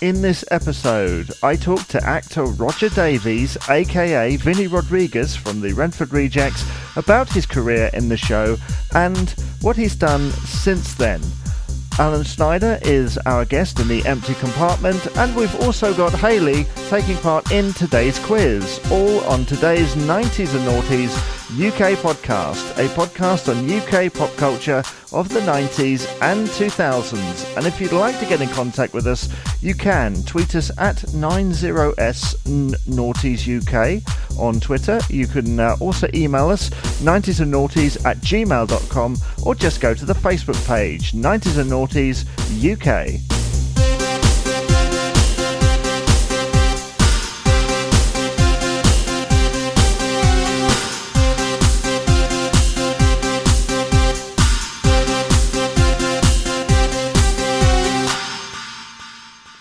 In this episode, I talk to actor Roger Davies, aka Vinny Rodriguez from the Renford Rejects, about his career in the show and what he's done since then. Alan Snyder is our guest in the Empty Compartment, and we've also got Hayley taking part in today's quiz, all on today's 90s and Noughties UK podcast, a podcast on UK pop culture of the 90s and 2000s. And if you'd like to get in contact with us, you can tweet us at 90s UK on Twitter. You can also email us 90sandnoughties@gmail.com, or just go to the Facebook page 90s and Noughties UK.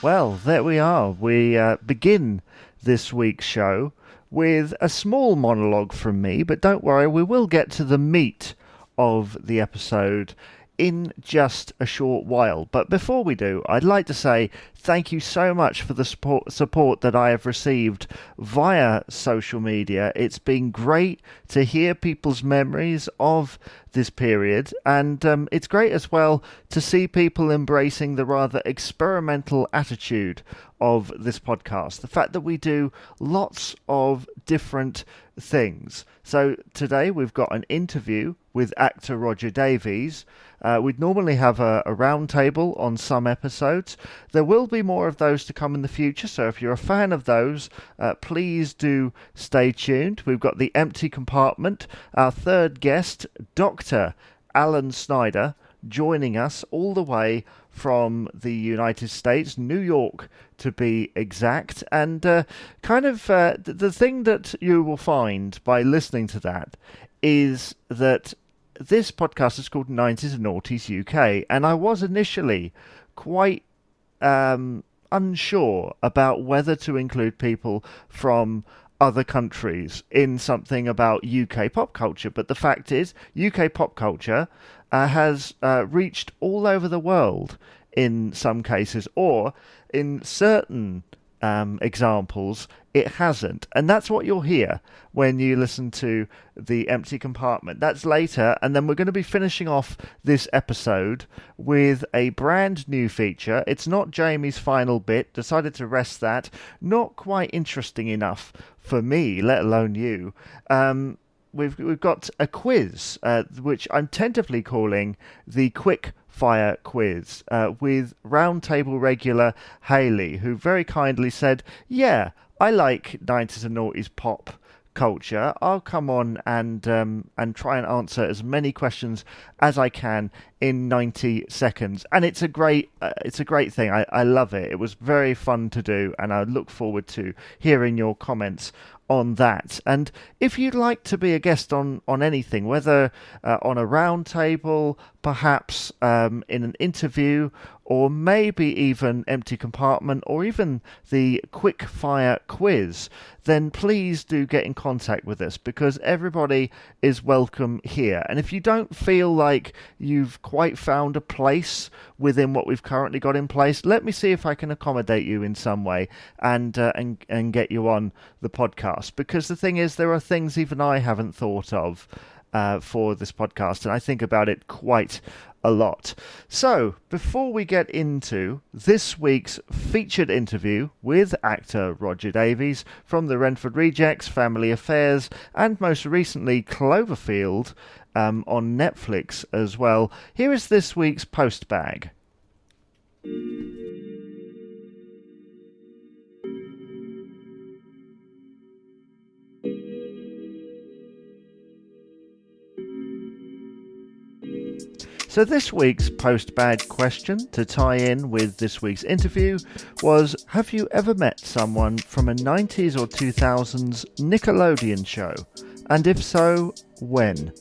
Well, there we are. We begin this week's show with a small monologue from me, but don't worry, we will get to the meat of the episode in just a short while. But before we do, I'd like to say thank you so much for the support that I have received via social media. It's been great to hear people's memories of this period, and it's great as well to see people embracing the rather experimental attitude of this podcast. The fact that we do lots of different things. So today we've got an interview with actor Roger Davies. We'd normally have a roundtable on some episodes. There will be more of those to come in the future, so if you're a fan of those, please do stay tuned. We've got the Empty Compartment, our third guest, Dr Alan Snyder, joining us all the way from the United States, New York to be exact. And the thing that you will find by listening to that is that this podcast is called 90s and Noughties UK, and I was initially quite unsure about whether to include people from other countries in something about UK pop culture, but the fact is UK pop culture has reached all over the world in some cases, or in certain examples it hasn't, and that's what you'll hear when you listen to the Empty Compartment. That's later, and then we're going to be finishing off this episode with a brand new feature. It's not Jamie's final bit, decided to rest that, not quite interesting enough for me, let alone you. We've got a quiz, which I'm tentatively calling the Quick Fire Quiz, with roundtable regular Hayley, who very kindly said, yeah, I like 90s and Noughties pop culture. I'll come on and try and answer as many questions as I can in 90 seconds. And it's a great thing. I love it. It was very fun to do, and I look forward to hearing your comments on that. And if you'd like to be a guest on anything, whether on a round table, perhaps in an interview, or maybe even Empty Compartment, or even the Quick Fire Quiz, then please do get in contact with us, because everybody is welcome here. And if you don't feel like you've quite found a place within what we've currently got in place, let me see if I can accommodate you in some way and get you on the podcast. Because the thing is, there are things even I haven't thought of for this podcast, and I think about it quite a lot. So, before we get into this week's featured interview with actor Roger Davies from the Renford Rejects, Family Affairs, and most recently Cloverfield on Netflix as well, here is this week's postbag. So this week's postbag question, to tie in with this week's interview, was, have you ever met someone from a 90s or 2000s Nickelodeon show? And if so, when?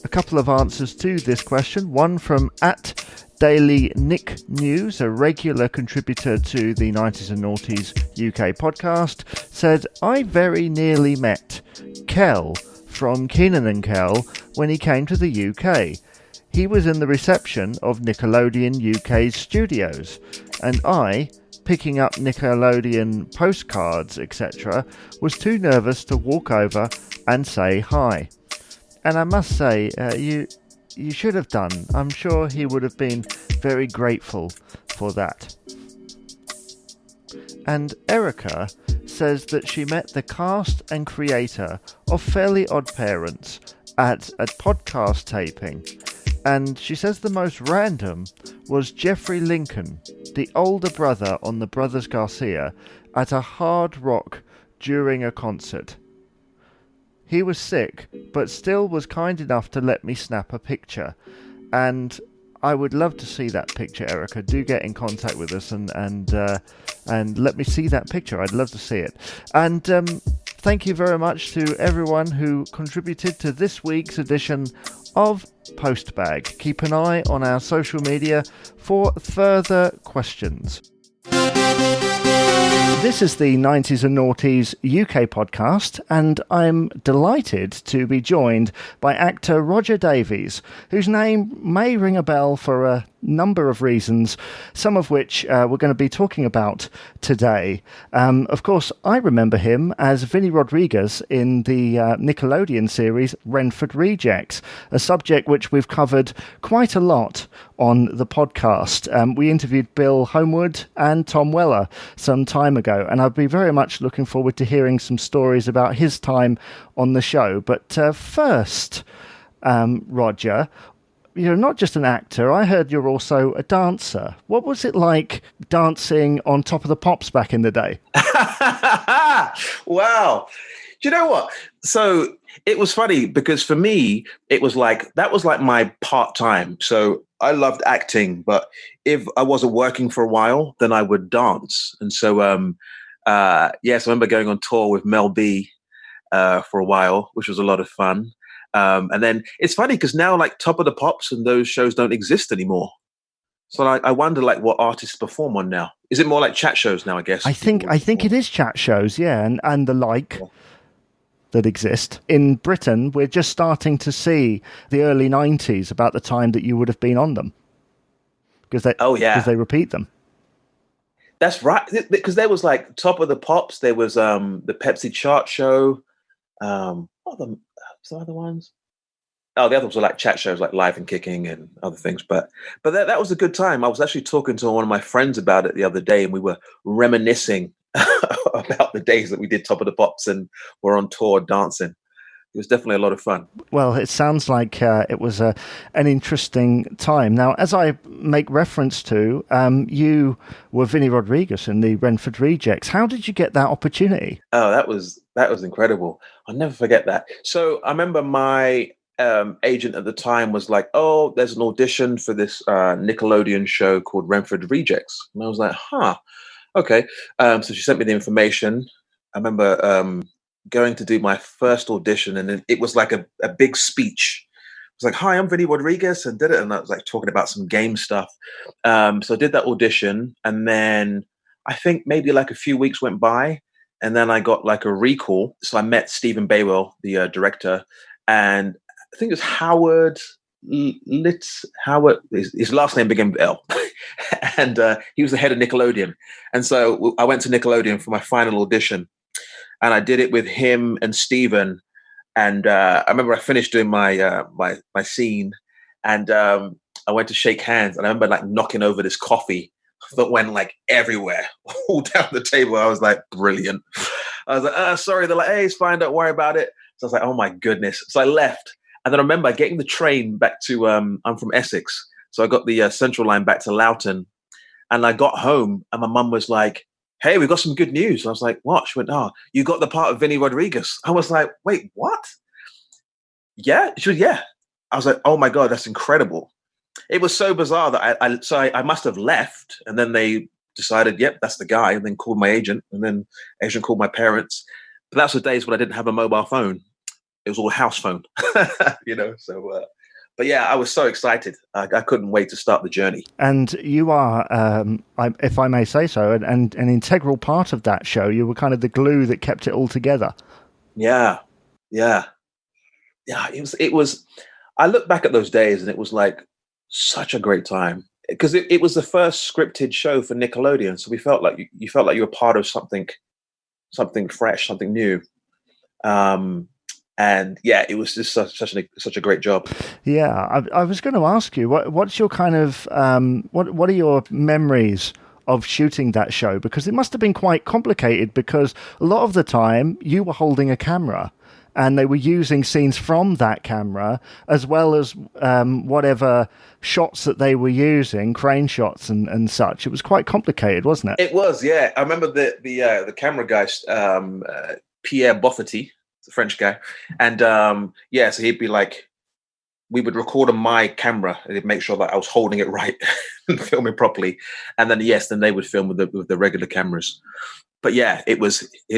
A couple of answers to this question. One from @DailyNickNews, a regular contributor to the 90s and Noughties UK podcast, said, I very nearly met Kel from Kenan and Kel when he came to the UK. He was in the reception of Nickelodeon UK's studios, and I, picking up Nickelodeon postcards, etc., was too nervous to walk over and say hi. And I must say, you should have done. I'm sure he would have been very grateful for that. And Erica says that she met the cast and creator of Fairly Odd Parents at a podcast taping, and she says the most random was Jeffrey Lincoln, the older brother on the Brothers Garcia, at a Hard Rock during a concert. He was sick, but still was kind enough to let me snap a picture, and I would love to see that picture, Erica. Do get in contact with us and let me see that picture. I'd love to see it. And thank you very much to everyone who contributed to this week's edition of Postbag. Keep an eye on our social media for further questions. This is the 90s and Noughties UK podcast, and I'm delighted to be joined by actor Roger Davies, whose name may ring a bell for a number of reasons, some of which we're going to be talking about today. Of course, I remember him as Vinnie Rodriguez in the Nickelodeon series Renford Rejects, a subject which we've covered quite a lot on the podcast. We interviewed Bill Homewood and Tom Weller some time ago, and I'll be very much looking forward to hearing some stories about his time on the show. But first, Roger, you're not just an actor. I heard you're also a dancer. What was it like dancing on Top of the Pops back in the day? Wow. Do you know what? So it was funny because for me, it was like, that was like my part-time. So I loved acting, but if I wasn't working for a while, then I would dance. And so, yes, I remember going on tour with Mel B for a while, which was a lot of fun. And then it's funny because now like Top of the Pops and those shows don't exist anymore. So I wonder like what artists perform on now. Is it more like chat shows now, I guess? I think it is chat shows, yeah, and the like that exist. In Britain, we're just starting to see the early 90s, about the time that you would have been on them. Because they repeat them. That's right. Because there was like Top of the Pops, there was the Pepsi chart show. Some other ones. Oh, the other ones were like chat shows, like Live and Kicking and other things. But that was a good time. I was actually talking to one of my friends about it the other day, and we were reminiscing about the days that we did Top of the Pops and were on tour dancing. It was definitely a lot of fun. Well, it sounds like it was an interesting time. Now, as I make reference to, you were Vinnie Rodriguez in the Renford Rejects. How did you get that opportunity? Oh, that was incredible. I'll never forget that. So I remember my agent at the time was like, oh, there's an audition for this Nickelodeon show called Renford Rejects. And I was like, okay. So she sent me the information. I remember going to do my first audition, and it was like a big speech. It was like, hi, I'm Vinnie Rodriguez, and did it. And I was like talking about some game stuff. So I did that audition, and then I think maybe like a few weeks went by, and then I got like a recall. So I met Stephen Baywell, the director, and I think it was Howard Howard. His last name began with L, and he was the head of Nickelodeon. And so I went to Nickelodeon for my final audition, and I did it with him and Stephen. And I remember I finished doing my my scene, and I went to shake hands, and I remember like knocking over this coffee that went like everywhere, all down the table. I was like, brilliant. I was like, sorry. They're like, hey, it's fine. Don't worry about it. So I was like, oh my goodness. So I left. And then I remember getting the train back to, I'm from Essex. So I got the Central line back to Loughton, and I got home, and my mum was like, hey, we've got some good news. And I was like, what? She went, oh, you got the part of Vinnie Rodriguez. I was like, wait, what? Yeah? She was, yeah. I was like, oh my God, that's incredible. It was so bizarre that I must have left, and then they decided, yep, that's the guy, and then called my agent, and then agent called my parents. But that's the days when I didn't have a mobile phone. It was all house phone, so, but yeah, I was so excited. I couldn't wait to start the journey. And you are, if I may say so, and an integral part of that show. You were kind of the glue that kept it all together. Yeah. It was. I look back at those days and it was like such a great time because it was the first scripted show for Nickelodeon. So we felt like you felt like you were part of something fresh, something new. And yeah, it was just such a great job. Yeah, I was going to ask you, what's your kind of what are your memories of shooting that show? Because it must have been quite complicated. Because a lot of the time you were holding a camera, and they were using scenes from that camera as well as whatever shots that they were using, crane shots and such. It was quite complicated, wasn't it? It was, yeah. I remember the camera guy, Pierre Boffety, the French guy, and yeah, so he'd be like, we would record on my camera and he'd make sure that I was holding it right and filming properly, and then then they would film with the regular cameras. But yeah, it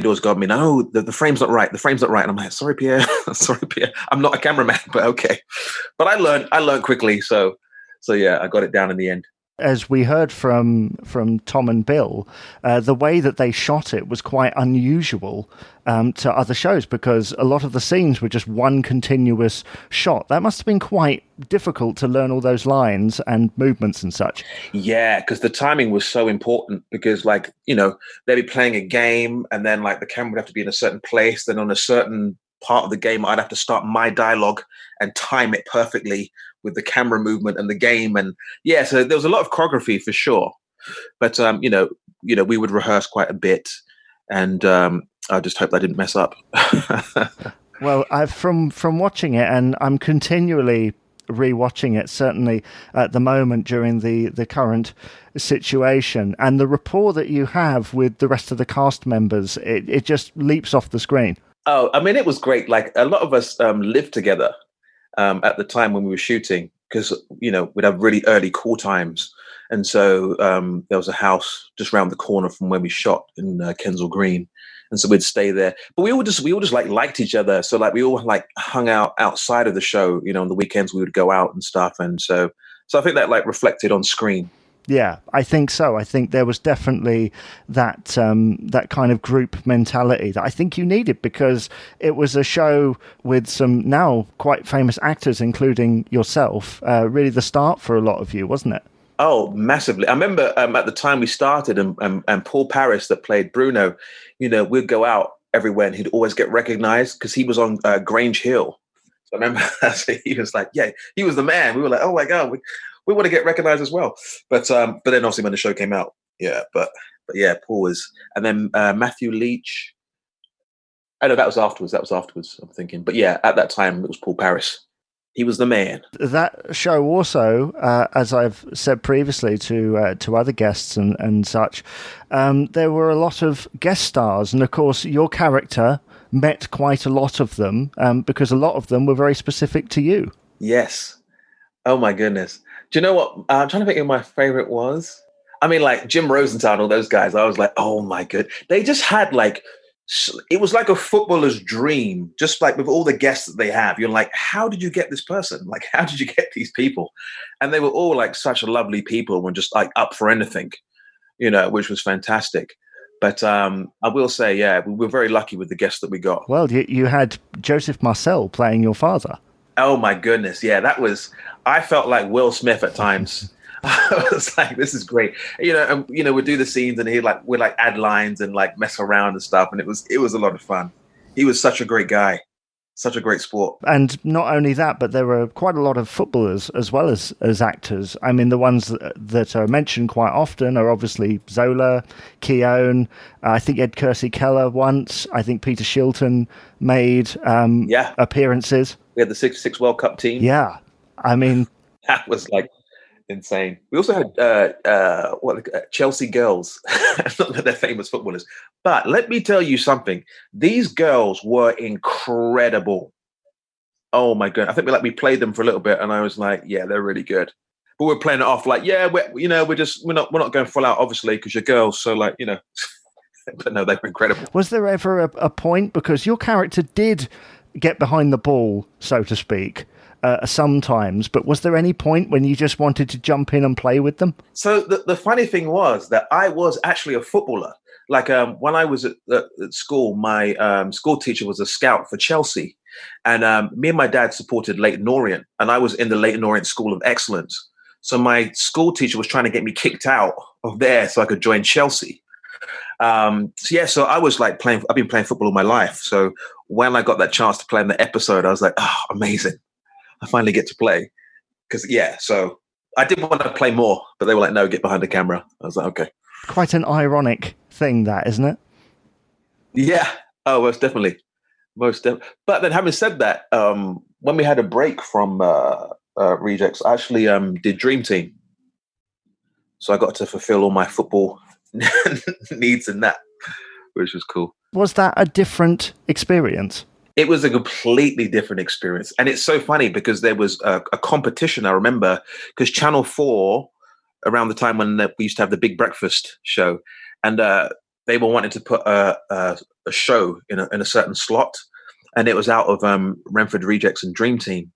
always got me. No, the frame's not right. The frame's not right. And I'm like, sorry, Pierre. Sorry, Pierre. I'm not a cameraman, but okay. But I learned quickly. So yeah, I got it down in the end. As we heard from Tom and Bill, the way that they shot it was quite unusual to other shows, because a lot of the scenes were just one continuous shot. That must have been quite difficult to learn all those lines and movements and such. Yeah, because the timing was so important, because like, they'd be playing a game and then like the camera would have to be in a certain place. Then on a certain part of the game, I'd have to start my dialogue and time it perfectly with the camera movement and the game. And yeah, so there was a lot of choreography for sure. But, we would rehearse quite a bit, and I just hope I didn't mess up. Well, from watching it, and I'm continually rewatching it, certainly at the moment during the current situation, and the rapport that you have with the rest of the cast members, it just leaps off the screen. Oh, I mean, it was great. Like a lot of us lived together at the time when we were shooting, because we'd have really early call times, and so there was a house just around the corner from where we shot in Kensal Green, and so we'd stay there. But we all just like liked each other, so like we all like hung out outside of the show. On the weekends we would go out and stuff, and so I think that like reflected on screen. Yeah, I think so. I think there was definitely that that kind of group mentality that I think you needed, because it was a show with some now quite famous actors, including yourself. Really the start for a lot of you, wasn't it? Oh, massively. I remember at the time we started, and Paul Paris, that played Bruno, we'd go out everywhere and he'd always get recognized because he was on Grange Hill. So I remember he was like, yeah, he was the man. We were like, oh my God, we want to get recognized as well. But then obviously when the show came out, yeah, but yeah, Paul was, and then Matthew Leach. I know that was afterwards. I'm thinking, but yeah, at that time it was Paul Paris. He was the man. That show also, as I've said previously to other guests and such, there were a lot of guest stars, and of course your character met quite a lot of them, because a lot of them were very specific to you. Yes. Oh my goodness. Do you know what? I'm trying to think who my favorite was. I mean, like Jim Rosenthal, all those guys. I was like, oh my good. They just had like, it was like a footballer's dream, just like with all the guests that they have. You're like, how did you get this person? Like, how did you get these people? And they were all like such lovely people and just like up for anything, which was fantastic. But I will say, yeah, we were very lucky with the guests that we got. Well, you had Joseph Marcel playing your father. Oh my goodness. Yeah, I felt like Will Smith at times. I was like, this is great. And we'd do the scenes and we'd like add lines and like mess around and stuff. And it was a lot of fun. He was such a great guy, such a great sport. And not only that, but there were quite a lot of footballers as well as actors. I mean, the ones that are mentioned quite often are obviously Zola, Keown. I think Ed Kersey Keller once. I think Peter Shilton made appearances. We had the 66 World Cup team. Yeah. I mean, that was like insane. We also had Chelsea girls. Not that they're famous footballers, but let me tell you something. These girls were incredible. Oh my god! I think we played them for a little bit, and I was like, yeah, they're really good. But we're playing it off like, yeah, we're not going full out, obviously, because you're girls. So like, but no, they were incredible. Was there ever a point, because your character did get behind the ball, so to speak, sometimes, but was there any point when you just wanted to jump in and play with them? So the funny thing was that I was actually a footballer. Like when I was at school, my school teacher was a scout for Chelsea, And me and my dad supported Leyton Orient, and I was in the Leyton Orient School of Excellence. So my school teacher was trying to get me kicked out of there so I could join Chelsea. So I was like I've been playing football all my life. So when I got that chance to play in the episode, I was like, oh, amazing. I finally get to play. So I did want to play more, but they were like, no, get behind the camera. I was like, okay. Quite an ironic thing, that, isn't it? Yeah. Oh, most definitely. But then having said that, when we had a break from Rejects, I actually did Dream Team. So I got to fulfill all my football needs in that, which was cool. Was that a different experience? It was a completely different experience. And it's so funny because there was a competition, I remember, because Channel 4, around the time when we used to have the Big Breakfast show, and they were wanting to put a show in a certain slot, and it was out of Renford Rejects and Dream Team.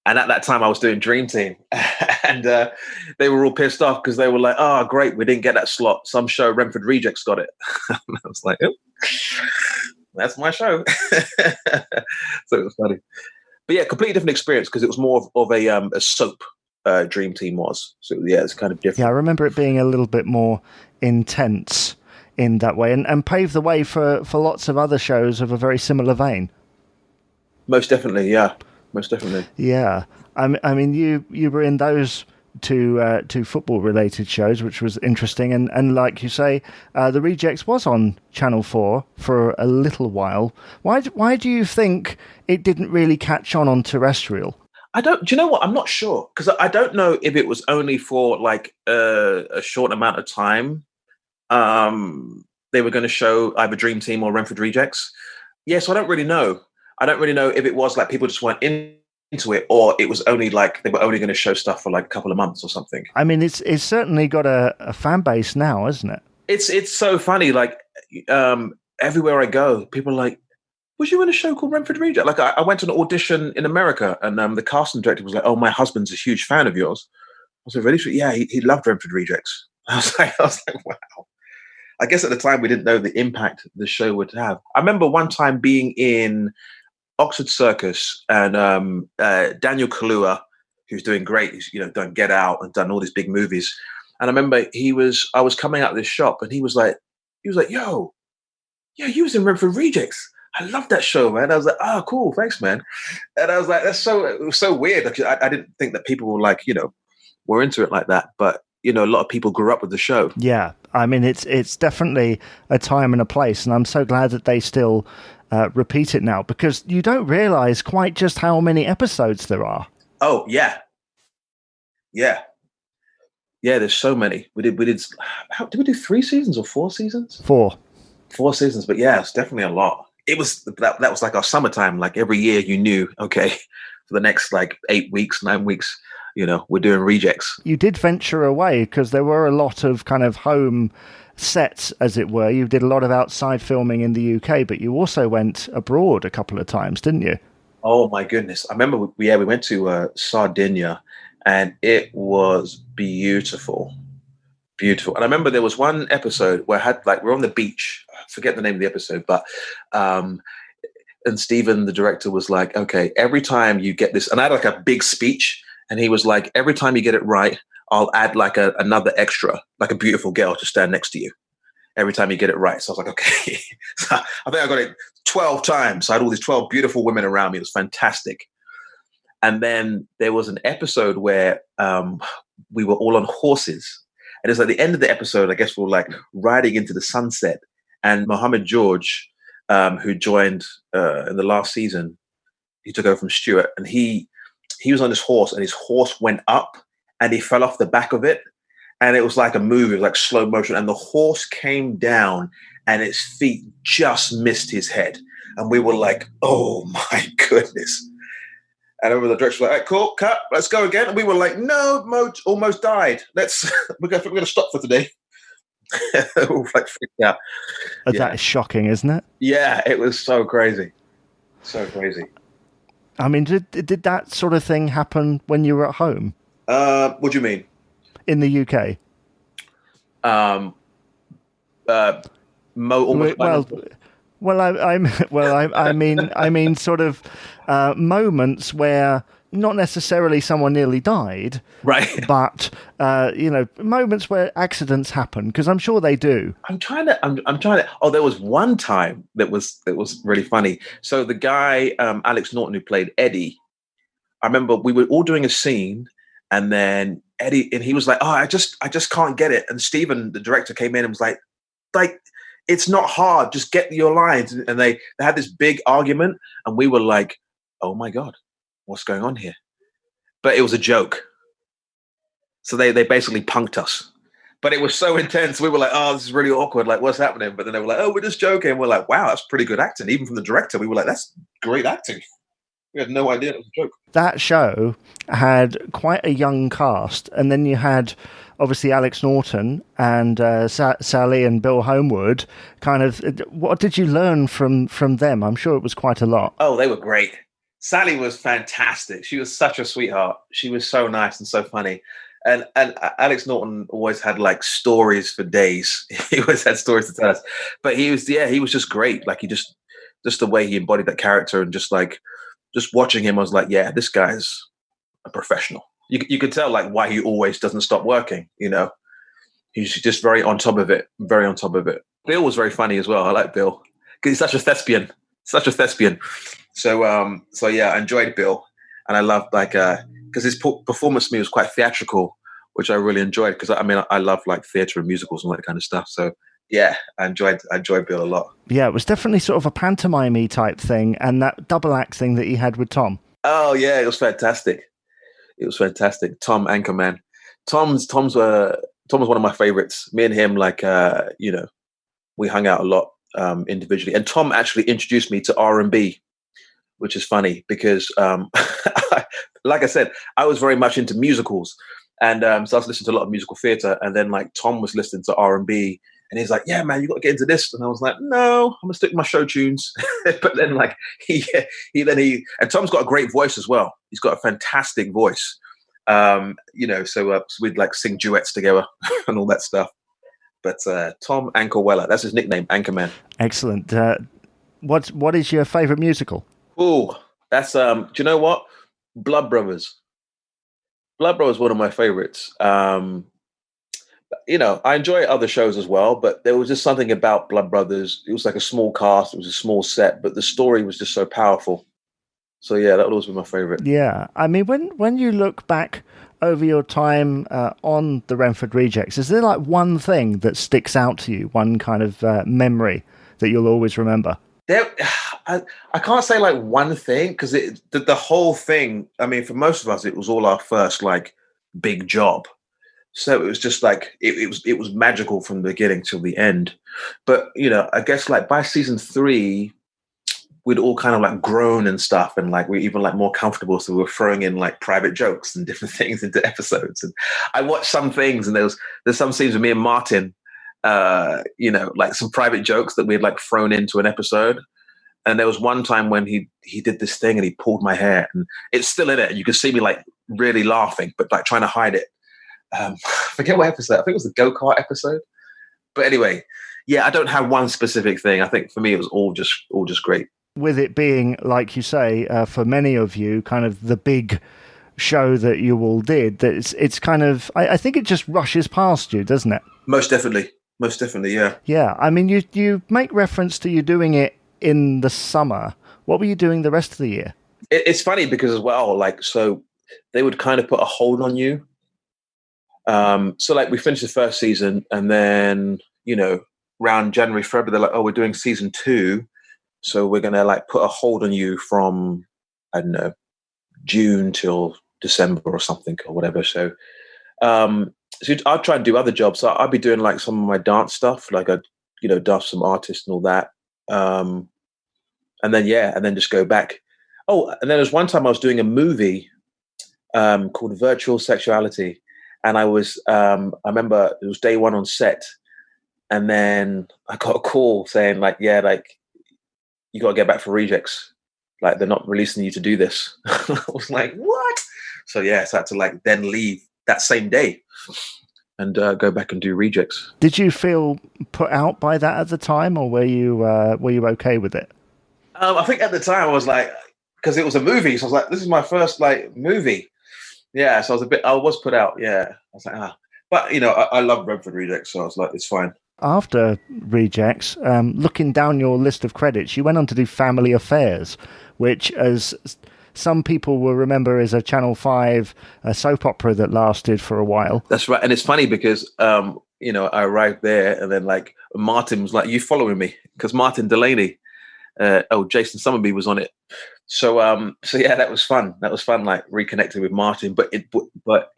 And at that time, I was doing Dream Team, and they were all pissed off because they were like, "Oh, great, we didn't get that slot. Some show, Renford Rejects, got it." And I was like, "Oh, that's my show." So it was funny, but yeah, completely different experience because it was more of a soap. Dream Team was. So yeah, it's kind of different. Yeah, I remember it being a little bit more intense in that way, and paved the way for lots of other shows of a very similar vein. Most definitely, yeah. Most definitely. Yeah. I mean, you were in those two football-related shows, which was interesting, and like you say, The Rejects was on Channel 4 for a little while. Why do you think it didn't really catch on terrestrial? Do you know what? I'm not sure, because I don't know if it was only for like a short amount of time. They were going to show either Dream Team or Renford Rejects. Yeah, so I don't really know. I don't really know if it was like people just weren't into it, or it was only like they were only going to show stuff for like a couple of months or something. I mean, it's certainly got a fan base now, isn't it? It's so funny. Like everywhere I go, people are like, "Was you in a show called Renford Rejects?" Like I went to an audition in America, and the casting director was like, "Oh, my husband's a huge fan of yours." I was like, "Really?" Yeah, he loved Renford Rejects. I was like, wow. I guess at the time we didn't know the impact the show would have. I remember one time being in Oxford Circus, and Daniel Kaluuya, who's doing great, he's done Get Out and done all these big movies. And I remember I was coming out of this shop, and he was like, "Yo, yeah, you was in Renford Rejects. I love that show, man." I was like, "Oh, cool, thanks, man." And I was like, it was so weird. Like, I didn't think that people were like, were into it like that. But, a lot of people grew up with the show. Yeah. I mean, it's definitely a time and a place. And I'm so glad that they still repeat it now, because you don't realize quite just how many episodes there are. Oh, yeah. Yeah. Yeah, there's so many. Did we do 3 seasons or 4 seasons? 4 seasons, but yeah, it's definitely a lot. It was that was like our summertime. Like every year you knew, okay, for the next like 8 weeks, 9 weeks, we're doing Rejects. You did venture away because there were a lot of kind of home sets, as it were. You did a lot of outside filming in the UK, but you also went abroad a couple of times, didn't you? Oh my goodness. I remember we went to Sardinia, and it was beautiful. Beautiful. And I remember there was one episode where we're on the beach. I forget the name of the episode, but and Stephen, the director, was like, "Okay, every time you get this," and I had like a big speech, and he was like, "Every time you get it right, I'll add like another extra, like a beautiful girl to stand next to you. Every time you get it right." So I was like, "Okay." So I think I got it 12 times. So I had all these 12 beautiful women around me. It was fantastic. And then there was an episode where we were all on horses. And it's like the end of the episode, I guess we're like riding into the sunset. And Mohammed George, who joined in the last season, he took over from Stuart, and he was on his horse, and his horse went up and he fell off the back of it. And it was like a movie, it was like slow motion. And the horse came down and its feet just missed his head. And we were like, "Oh my goodness." And over the director was like, "All right, cool, cut, let's go again." And we were like, "No, Mo almost died. We're going to stop for today." All like freaked out. That is shocking, isn't it? Yeah, it was so crazy. So crazy. I mean, did that sort of thing happen when you were at home? What do you mean? In the UK? Mo almost died. Well, Well, I mean, sort of moments where not necessarily someone nearly died, Right. but moments where accidents happen, because I'm sure they do. I'm trying to. Oh, there was one time that was really funny. So the guy, Alex Norton, who played Eddie, I remember we were all doing a scene, and then Eddie, and he was like, "Oh, I just can't get it." And Stephen, the director, came in and was like, it's not hard. Just get your lines. And they had this big argument, and we were like, "Oh my god, what's going on here?" But it was a joke. So they basically punked us. But it was so intense. We were like, "Oh, this is really awkward. Like, what's happening?" But then they were like, "Oh, we're just joking." We're like, "Wow, that's pretty good acting." Even from the director, we were like, "That's great acting." We had no idea it was a joke. That show had quite a young cast, and then you had obviously Alex Norton and Sally and Bill Homewood. Kind of, what did you learn from them? I'm sure it was quite a lot. Oh, they were great. Sally was fantastic. She was such a sweetheart. She was so nice and so funny. And Alex Norton always had like stories for days. He always had stories to tell us. But he was just great. Like just the way he embodied that character, and just watching him, I was like, yeah, this guy's a professional. You could tell like why he always doesn't stop working. He's just very on top of it. Very on top of it. Bill was very funny as well. I like Bill because he's such a thespian. Such a thespian. So yeah, I enjoyed Bill, and I loved like because his performance to me was quite theatrical, which I really enjoyed because I love like theatre and musicals and all that kind of stuff. So yeah, I enjoyed Bill a lot. Yeah, it was definitely sort of a pantomime type thing, and that double act thing that he had with Tom. Oh yeah, it was fantastic. It was fantastic. Tom Anchorman. Tom was one of my favorites. Me and him, like we hung out a lot individually, and Tom actually introduced me to R&B, which is funny because, like I said, I was very much into musicals, and so I was listening to a lot of musical theatre, and then like Tom was listening to R&B, and he's like, "Yeah, man, you got to get into this," and I was like, "No, I'm gonna stick to my show tunes." But then like and Tom's got a great voice as well. He's got a fantastic voice. So we'd like sing duets together and all that stuff. But Tom Ankerweller, that's his nickname, Anchorman. Excellent. What is your favourite musical? Oh, that's do you know what? Blood Brothers. Blood Brothers is one of my favorites. I enjoy other shows as well, but there was just something about Blood Brothers. It was like a small cast, it was a small set, but the story was just so powerful. So yeah, that would always be my favorite. Yeah, I mean, when you look back over your time on the Renford Rejects, is there like one thing that sticks out to you, one kind of memory that you'll always remember? I can't say like one thing because the whole thing. I mean, for most of us, it was all our first like big job, so it was just like it was magical from the beginning till the end. But I guess like by season 3, we'd all kind of like grown and stuff, and like we even like more comfortable, so we were throwing in like private jokes and different things into episodes. And I watched some things, and there's some scenes with me and Martin, like some private jokes that we had like thrown into an episode. And there was one time when he did this thing and he pulled my hair, and it's still in it, and you can see me like really laughing but like trying to hide it. I forget what episode. I think it was the go-kart episode. But anyway, yeah, I don't have one specific thing. I think for me it was all just great. With it being, like you say, for many of you, kind of the big show that you all did, that it's kind of, I think it just rushes past you, doesn't it? Most definitely, yeah. Yeah, I mean, you make reference to you doing it in the summer. What were you doing the rest of the year? It's funny because as well, like, so they would kind of put a hold on you. So like we finished the first season, and then, around January, February, they're like, "Oh, we're doing season 2. So we're going to like put a hold on you from, I don't know, June till December or something or whatever." So I'd try and do other jobs. So I'd be doing like some of my dance stuff, like I'd, dance some artists and all that. And then just go back. Oh, and then there was one time I was doing a movie called Virtual Sexuality. And I remember it was day 1 on set. And then I got a call saying like, yeah, like, you got to get back for rejects. Like, they're not releasing you to do this. I was like, what? So yeah, so I had to like then leave that same day. and go back and do rejects. Did you feel put out by that at the time, or were you okay with it? I think at the time I was like, because it was a movie, so I was like, this is my first like movie. Yeah, so I was put out. Yeah, I was like, but I love Renford Rejects, so I was like, it's fine. After Rejects, looking down your list of credits, you went on to do Family Affairs, which, as some people will remember, is a Channel 5 soap opera that lasted for a while. That's right. And it's funny because, I arrived there and then like Martin was like, you following me? Because Martin Delaney, Jason Summerby was on it. So yeah, that was fun. That was fun, like reconnecting with Martin, but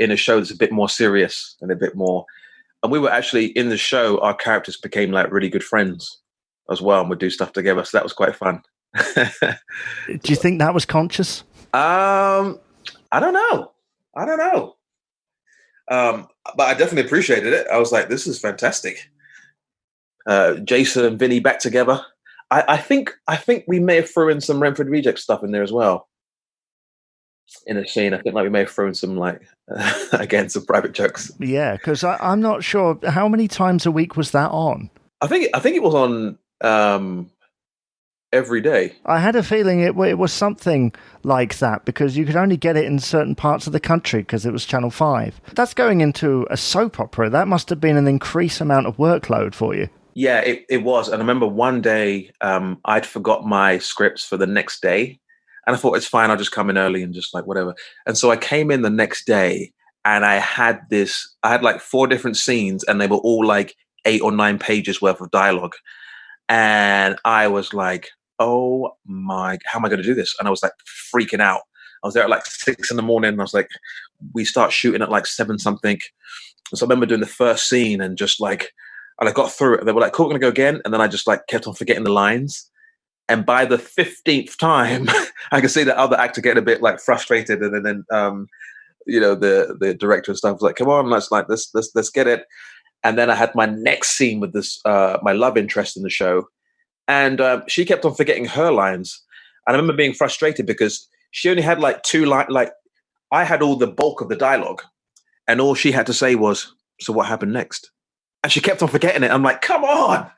in a show that's a bit more serious and a bit more. And we were actually in the show, our characters became like really good friends as well, and would do stuff together. So that was quite fun. Do you think that was conscious? I don't know. But I definitely appreciated it. I was like, this is fantastic. Jason and Vinny back together. I think we may have thrown in some Renford Rejects stuff in there as well. In a scene, I think like we may have thrown some like again some private jokes. Yeah, because I'm not sure how many times a week was that on. I think it was on every day. I had a feeling it was something like that because you could only get it in certain parts of the country because it was Channel 5. That's going into a soap opera. That must have been an increased amount of workload for you. Yeah, it was. And I remember one day I'd forgot my scripts for the next day. And I thought, it's fine, I'll just come in early and just like whatever. And so I came in the next day and I had like 4 different scenes and they were all like 8 or 9 pages worth of dialogue. And I was like, oh my, how am I going to do this? And I was like freaking out. I was there at like 6 a.m. and I was like, we start shooting at like 7 something. So I remember doing the first scene and just like, and I got through it. And they were like, cool, we're going to go again. And then I just like kept on forgetting the lines. And by the 15th time, I could see the other actor getting a bit like frustrated, and then the director and stuff was like, "Come on, let's get it." And then I had my next scene with this my love interest in the show, and she kept on forgetting her lines. And I remember being frustrated because she only had like 2 lines. Like I had all the bulk of the dialogue, and all she had to say was, "So what happened next?" And she kept on forgetting it. I'm like, "Come on!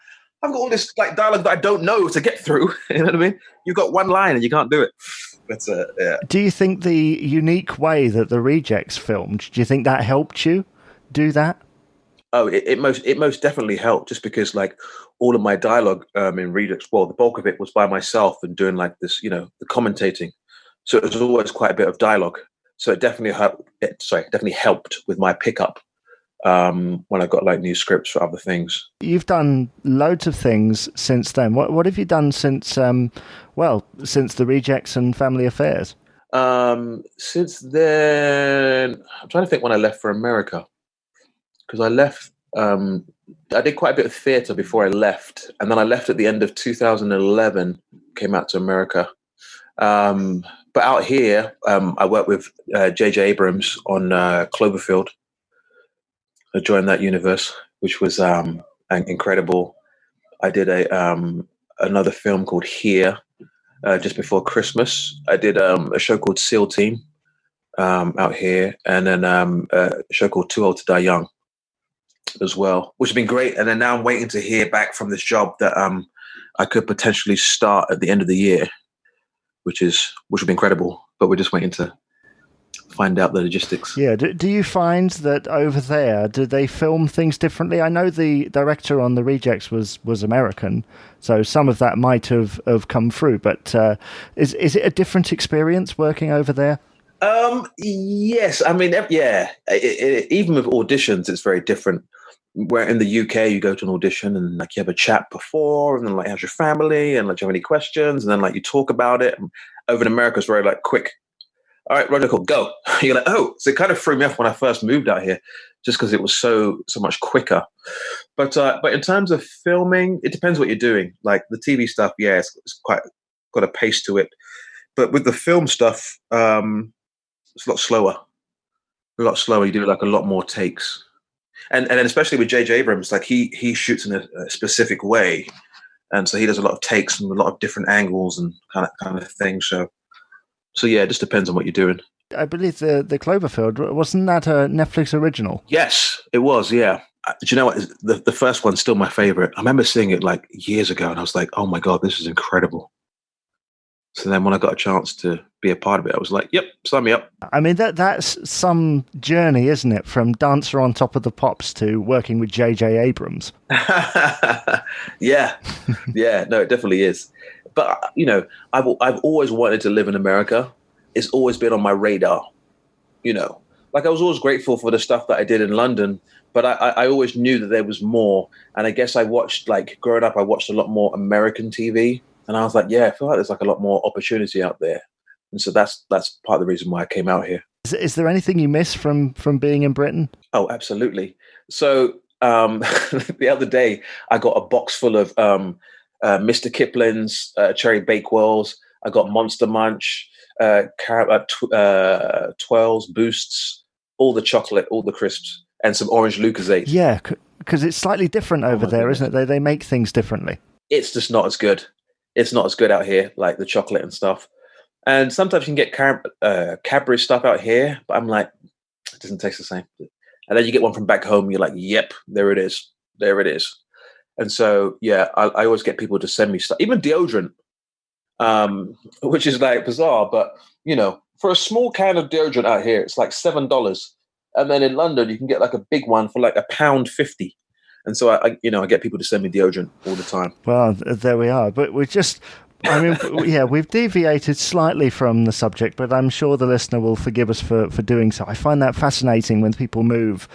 I've got all this like dialogue that I don't know to get through." You know what I mean? You've got 1 line and you can't do it. But yeah. Do you think the unique way that the Rejects filmed, do you think that helped you do that? Oh, it most definitely helped, just because like all of my dialogue in Rejects, well, the bulk of it was by myself and doing like this, the commentating. So it was always quite a bit of dialogue. So it definitely helped with my pickup. When I got like new scripts for other things. You've done loads of things since then. What have you done since since the Rejects and Family Affairs? Since then, I'm trying to think when I left for America, because I left. I did quite a bit of theatre before I left, and then I left at the end of 2011. Came out to America. But out here, I worked with J.J. Abrams on Cloverfield. I joined that universe, which was incredible. I did another film called Here just before Christmas. I did a show called SEAL Team out here, and then a show called Too Old to Die Young as well, which has been great. And then now I'm waiting to hear back from this job that I could potentially start at the end of the year, which would be incredible. But we're just waiting to find out the logistics. Yeah. Do you find that over there, do they film things differently? I know the director on the Rejects was American, so some of that might have come through. But is it a different experience working over there? Yes. I mean, yeah. Even with auditions, it's very different. Where in the UK, you go to an audition and like you have a chat before, and then like how's your family, and like do you have any questions, and then like you talk about it. And over in America, it's very like quick. All right, Roger, cool, go. You're like, oh, so it kind of threw me off when I first moved out here, just because it was so much quicker. But in terms of filming, it depends what you're doing. Like the TV stuff, yeah, it's quite got a pace to it. But with the film stuff, it's a lot slower. You do like a lot more takes, and then especially with J.J. Abrams, like he shoots in a specific way, and so he does a lot of takes and a lot of different angles and kind of things. So yeah, it just depends on what you're doing. I believe the Cloverfield, wasn't that a Netflix original? Yes, it was. Yeah. Do you know what? The first one's still my favorite. I remember seeing it like years ago, and I was like, "Oh my god, this is incredible." So then, when I got a chance to be a part of it, I was like, "Yep, sign me up." I mean, that's some journey, isn't it? From Dancer on Top of the Pops to working with J.J. Abrams. Yeah, yeah, no, it definitely is. But I've always wanted to live in America. It's always been on my radar. Like I was always grateful for the stuff that I did in London, but I always knew that there was more. And I guess growing up, I watched a lot more American TV, and I was like, yeah, I feel like there's like a lot more opportunity out there. And so that's part of the reason why I came out here. Is there anything you miss from being in Britain? Oh, absolutely. So the other day, I got a box full of Mr. Kipling's Cherry Bakewells. I got Monster Munch, Twirls, Boosts, all the chocolate, all the crisps, and some orange Lucozade. Yeah, because it's slightly different over there, goodness. Isn't it? They make things differently. It's just not as good. It's not as good out here, like the chocolate and stuff. And sometimes you can get Cadbury stuff out here, but I'm like, it doesn't taste the same. And then you get one from back home, you're like, yep, there it is. There it is. And so, yeah, I always get people to send me stuff, even deodorant, which is like bizarre. But, for a small can of deodorant out here, it's like $7. And then in London, you can get like a big one for like £1.50. And so I get people to send me deodorant all the time. Well, there we are. But we've deviated slightly from the subject, but I'm sure the listener will forgive us for doing so. I find that fascinating when people move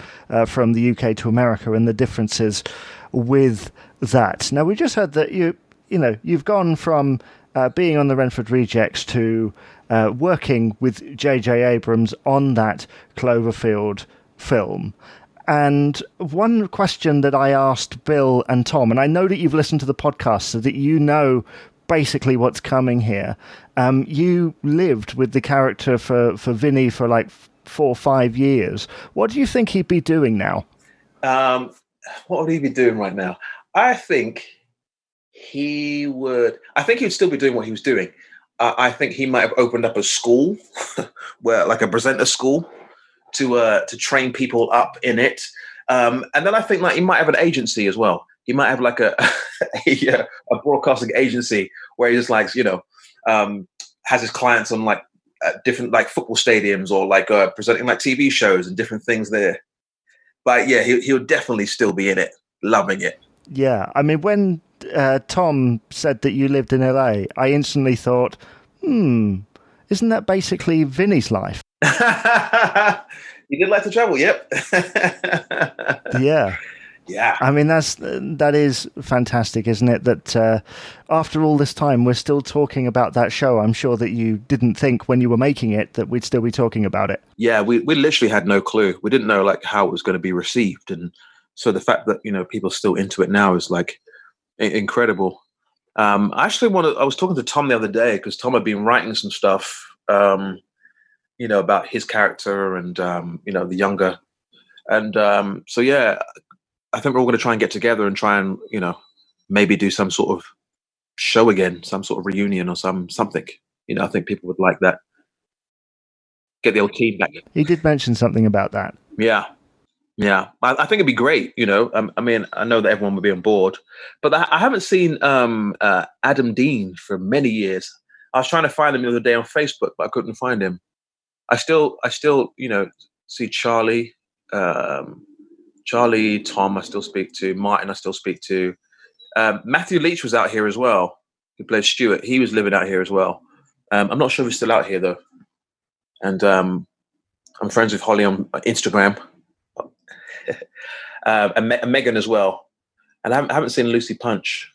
from the UK to America and the differences with that. Now, we just heard that you've gone from being on the Renford Rejects to working with J.J. Abrams on that Cloverfield film. And one question that I asked Bill and Tom, and I know that you've listened to the podcast so that you know basically what's coming here. You lived with the character for Vinny for like 4 or 5 years. What do you think he'd be doing now? What would he be doing right now? I think he'd still be doing what he was doing. I think he might have opened up a school, like a presenter school, to train people up in it. And then I think like he might have an agency as well. He might have like a broadcasting agency where he just likes, has his clients on like different like football stadiums or like presenting like TV shows and different things there. But yeah, he'll definitely still be in it, loving it. Yeah, I mean, when Tom said that you lived in LA, I instantly thought, isn't that basically Vinny's life? You did like to travel, yep. Yeah. Yeah. I mean, that is fantastic, isn't it? That after all this time, we're still talking about that show. I'm sure that you didn't think when you were making it that we'd still be talking about it. Yeah, we literally had no clue. We didn't know like how it was going to be received. And so the fact that, people are still into it now is like incredible. I was talking to Tom the other day because Tom had been writing some stuff, about his character and, the younger. And so, yeah, I think we're all going to try and get together and try and, maybe do some sort of show again, some sort of reunion or something. I think people would like that. Get the old team back. He did mention something about that. Yeah. Yeah. I think it'd be great, I mean, I know that everyone would be on board, but I haven't seen Adam Dean for many years. I was trying to find him the other day on Facebook, but I couldn't find him. I still, see Charlie, Tom, I still speak to. Martin, I still speak to. Matthew Leach was out here as well, who played Stuart. He was living out here as well. I'm not sure if he's still out here, though. And I'm friends with Holly on Instagram. And Megan as well. And I haven't seen Lucy Punch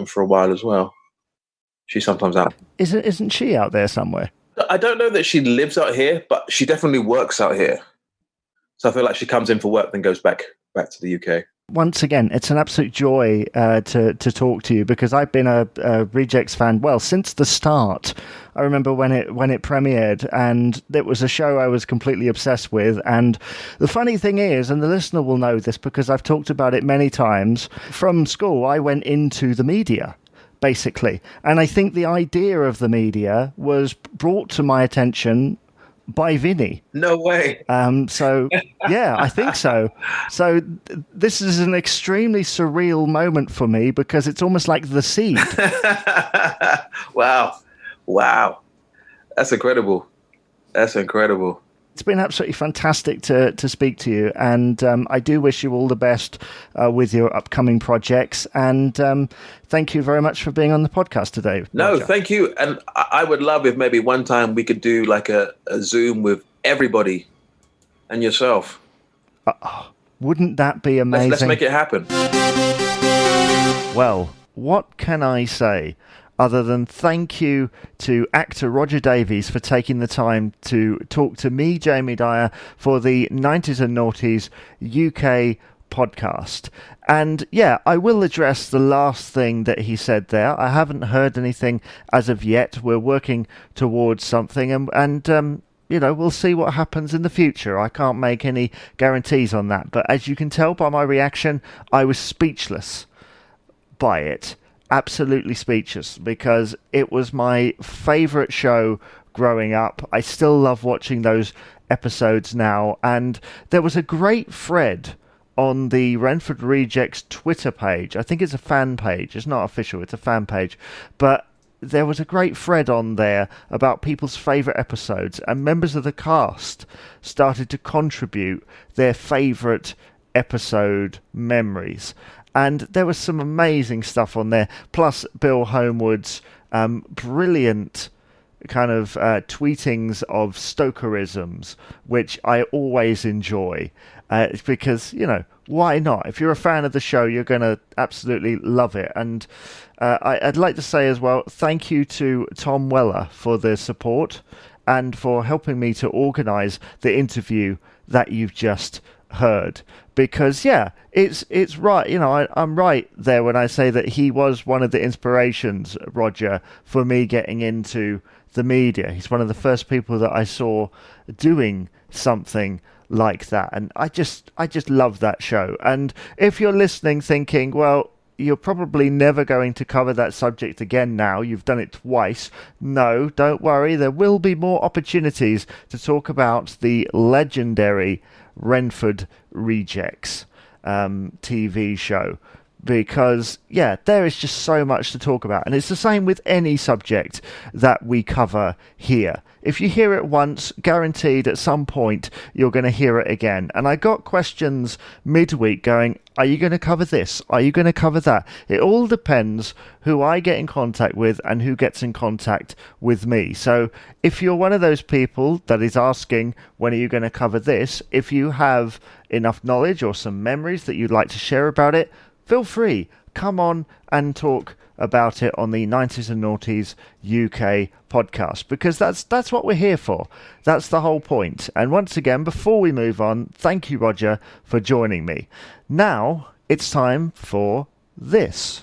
for a while as well. She's sometimes out. Isn't she out there somewhere? I don't know that she lives out here, but she definitely works out here. So I feel like she comes in for work, then goes back to the UK. Once again, it's an absolute joy to talk to you because I've been a Rejects fan, well, since the start. I remember when it premiered, and it was a show I was completely obsessed with. And the funny thing is, and the listener will know this because I've talked about it many times, from school I went into the media, basically. And I think the idea of the media was brought to my attention by Vinny. No way. So, yeah, I think so. So this is an extremely surreal moment for me because it's almost like the seed. Wow. That's incredible. It's been absolutely fantastic to speak to you, and I do wish you all the best with your upcoming projects, and thank you very much for being on the podcast today, Roger. No, thank you, and I would love if maybe one time we could do like a Zoom with everybody and yourself. Wouldn't that be amazing? Let's make it happen. Well, what can I say other than thank you to actor Roger Davies for taking the time to talk to me, Jamie Dyer, for the 90s and Noughties UK podcast. And yeah, I will address the last thing that he said there. I haven't heard anything as of yet. We're working towards something, and we'll see what happens in the future. I can't make any guarantees on that. But as you can tell by my reaction, I was speechless by it. Absolutely speechless, because it was my favourite show growing up. I still love watching those episodes now. And there was a great thread on the Renford Rejects Twitter page. I think it's a fan page. It's not official. It's a fan page. But there was a great thread on there about people's favourite episodes, and members of the cast started to contribute their favourite episode memories. And there was some amazing stuff on there, plus Bill Homewood's brilliant kind of tweetings of Stokerisms, which I always enjoy, because, why not? If you're a fan of the show, you're going to absolutely love it. And I'd like to say as well, thank you to Tom Weller for the support and for helping me to organise the interview that you've just heard. Because it's right. I'm right there when I say that he was one of the inspirations, Roger, for me getting into the media. He's one of the first people that I saw doing something like that, and I just love that show. And if you're listening thinking, well, you're probably never going to cover that subject again now, you've done it twice. No, don't worry, there will be more opportunities to talk about the legendary Renford Rejects TV show, because there is just so much to talk about, and it's the same with any subject that we cover here. If you hear it once, guaranteed at some point you're going to hear it again. And I got questions midweek going, are you going to cover this? Are you going to cover that? It all depends who I get in contact with and who gets in contact with me. So if you're one of those people that is asking, when are you going to cover this? If you have enough knowledge or some memories that you'd like to share about it, feel free, come on and talk about it on the 90s and Noughties UK podcast, because that's what we're here for. That's the whole point. And once again, before we move on, thank you, Roger, for joining me. Now it's time for this.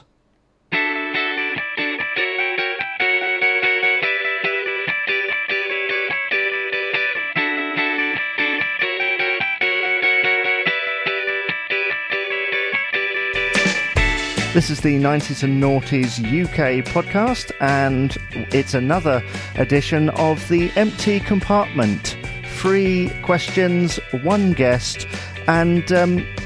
This is the 90s and Noughties UK podcast, and it's another edition of the Empty Compartment. 3 questions, 1 guest, and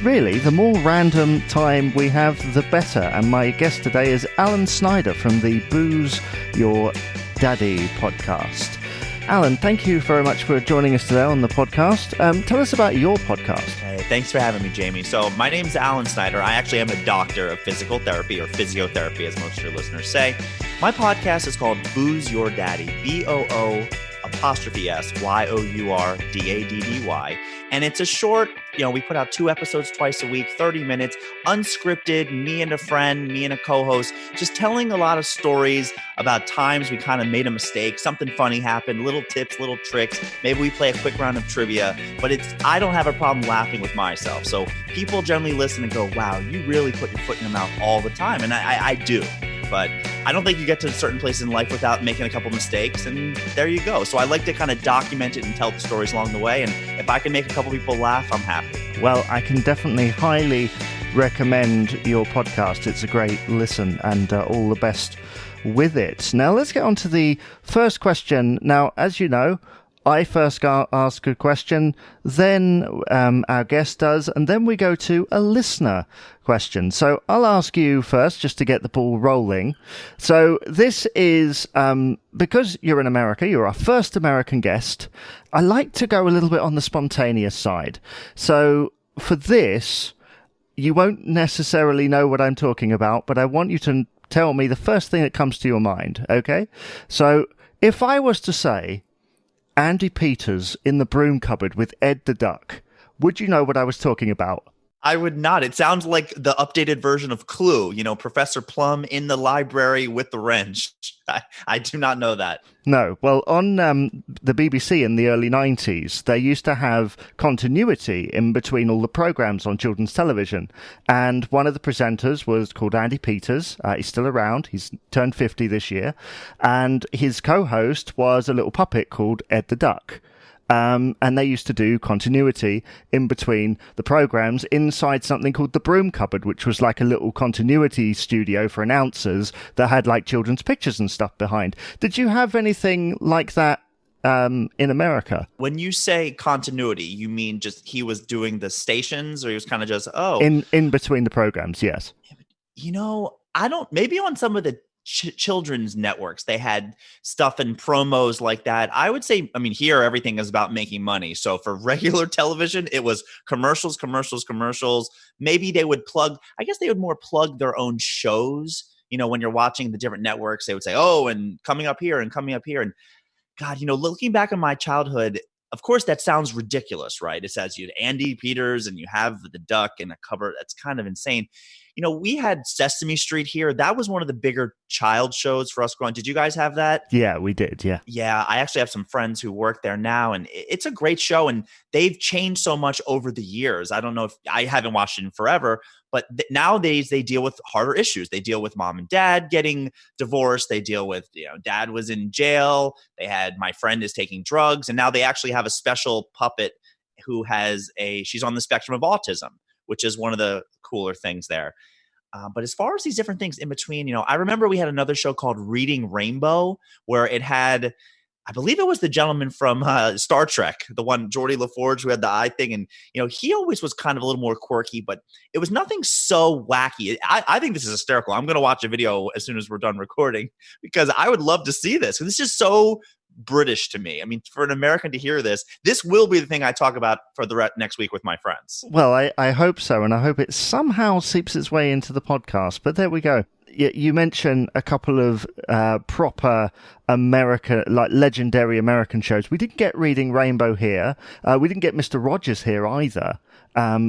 really, the more random time we have, the better. And my guest today is Alan Snyder from the Booze Your Daddy podcast. Alan, thank you very much for joining us today on the podcast. Tell us about your podcast. Hey, thanks for having me, Jamie. So my name's Alan Snyder. I actually am a doctor of physical therapy, or physiotherapy, as most of your listeners say. My podcast is called Booze Your Daddy, BOO_SYOURDADDY. And it's a short, we put out 2 episodes twice a week, 30 minutes, unscripted, me and a friend, me and a co-host, just telling a lot of stories about times we kind of made a mistake, something funny happened, little tips, little tricks. Maybe we play a quick round of trivia, but I don't have a problem laughing with myself. So people generally listen and go, wow, you really put your foot in your mouth all the time. And I do. But I don't think you get to certain places in life without making a couple mistakes, and there you go. So I like to kind of document it and tell the stories along the way, and if I can make a couple people laugh, I'm happy. Well, I can definitely highly recommend your podcast. It's a great listen, and all the best with it. Now, let's get on to the first question. Now, as you know, I first ask a question, then our guest does, and then we go to a listener question. So I'll ask you first, just to get the ball rolling. So this is, because you're in America, you're our first American guest, I like to go a little bit on the spontaneous side. So for this, you won't necessarily know what I'm talking about, but I want you to tell me the first thing that comes to your mind, okay? So if I was to say Andy Peters in the broom cupboard with Ed the Duck, would you know what I was talking about? I would not. It sounds like the updated version of Clue, Professor Plum in the library with the wrench. I do not know that. No. Well, on the BBC in the early 90s, they used to have continuity in between all the programs on children's television. And one of the presenters was called Andy Peters. He's still around. He's turned 50 this year. And his co-host was a little puppet called Ed the Duck. And they used to do continuity in between the programs inside something called the Broom Cupboard, which was like a little continuity studio for announcers that had like children's pictures and stuff behind. Did you have anything like that in America? When you say continuity, you mean just he was doing the stations, or he was kind of just, in between the programs, yes. Maybe on some of the children's networks, they had stuff and promos like that. I would say, here everything is about making money. So for regular television, it was commercials. Maybe they would more plug their own shows. When you're watching the different networks, they would say, and coming up here. And God, looking back on my childhood, of course, that sounds ridiculous, right? It says you had Andy Peters and you have the duck in a cupboard. That's kind of insane. We had Sesame Street here. That was one of the bigger child shows for us growing. Did you guys have that? Yeah, we did. Yeah. Yeah. I actually have some friends who work there now, and it's a great show. And they've changed so much over the years. I don't know if I haven't watched it in forever, but nowadays they deal with harder issues. They deal with mom and dad getting divorced. They deal with, dad was in jail. They had my friend is taking drugs. And now they actually have a special puppet who she's on the spectrum of autism, which is one of the cooler things there. But as far as these different things in between, I remember we had another show called Reading Rainbow, where it had, I believe it was the gentleman from Star Trek, the one, Geordie LaForge, who had the eye thing. And, he always was kind of a little more quirky, but it was nothing so wacky. I think this is hysterical. I'm going to watch a video as soon as we're done recording, because I would love to see this. This is so British to me. For an American to hear this will be the thing I talk about for the next week with my friends. Well, I hope so, and I hope it somehow seeps its way into the podcast. But there we go. You mentioned a couple of proper America, like legendary American shows. We didn't get Reading Rainbow here. We didn't get Mr. Rogers here either,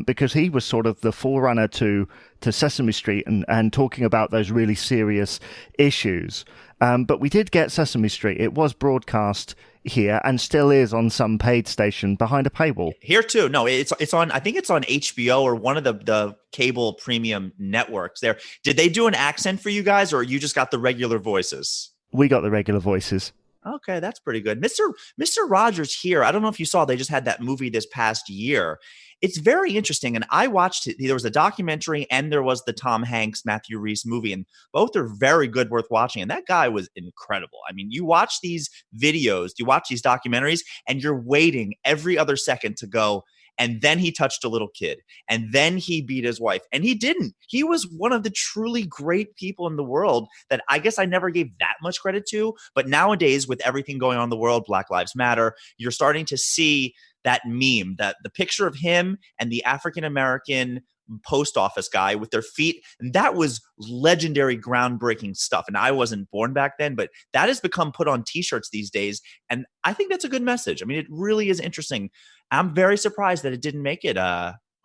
because he was sort of the forerunner to Sesame Street and talking about those really serious issues. But we did get Sesame Street. It was broadcast here and still is on some paid station behind a paywall. Here too. No, it's on, I think it's on HBO or one of the cable premium networks there. Did they do an accent for you guys, or you just got the regular voices? We got the regular voices. Okay, that's pretty good. Mr. Rogers here, I don't know if you saw, they just had that movie this past year. It's very interesting, and I watched it. There was a documentary and there was the Tom Hanks, Matthew Rhys movie, and both are very good, worth watching. And that guy was incredible. You watch these videos, you watch these documentaries, and you're waiting every other second to go, and then he touched a little kid, and then he beat his wife, and he didn't. He was one of the truly great people in the world that I guess I never gave that much credit to. But nowadays, with everything going on in the world, Black Lives Matter, you're starting to see that meme, that the picture of him and the African-American post office guy with their feet. And that was legendary, groundbreaking stuff. And I wasn't born back then, but that has become put on t-shirts these days. And I think that's a good message. It really is interesting. I'm very surprised that it didn't make it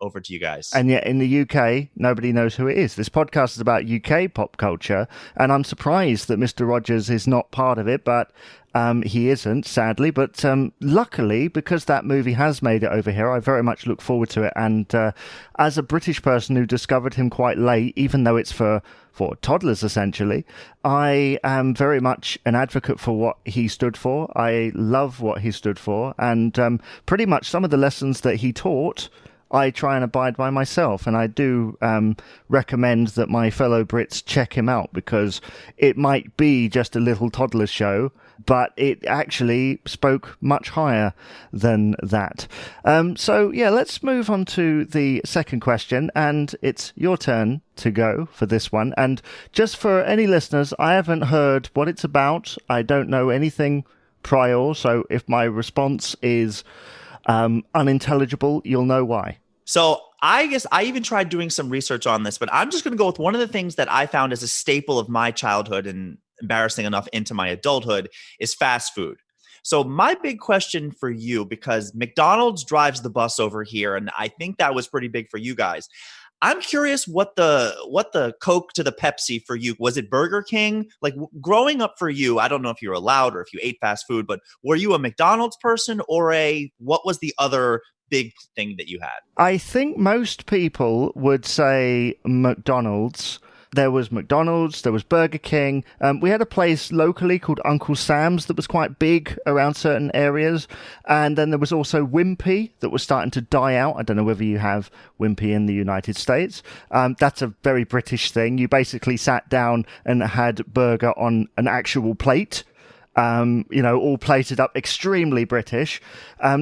over to you guys. And yet in the UK, nobody knows who it is. This podcast is about UK pop culture, and I'm surprised that Mr. Rogers is not part of it, but he isn't, sadly. But luckily, because that movie has made it over here, I very much look forward to it. And as a British person who discovered him quite late, even though it's for toddlers, essentially, I am very much an advocate for what he stood for. I love what he stood for. And pretty much some of the lessons that he taught I try and abide by myself. And I do recommend that my fellow Brits check him out, because it might be just a little toddler show, but it actually spoke much higher than that. So, yeah, let's move on to the second question, and it's your turn to go for this one. And just for any listeners, I haven't heard what it's about. I don't know anything prior, so if my response is unintelligible, you'll know why. So I guess I even tried doing some research on this, but I'm just going to go with one of the things that I found as a staple of my childhood and embarrassing enough into my adulthood is fast food. So my big question for you, because McDonald's drives the bus over here, and I think that was pretty big for you guys. I'm curious what the Coke to the Pepsi for you. Was it Burger King? Like growing up for you, I don't know if you were allowed or if you ate fast food, but were you a McDonald's person or what was the other big thing that you had? I think most people would say McDonald's. There was McDonald's, there was Burger King. We had a place locally called Uncle Sam's that was quite big around certain areas. And then there was also Wimpy that was starting to die out. I don't know whether you have Wimpy in the United States. That's a very British thing. You basically sat down and had burger on an actual plate. All plated up, extremely British.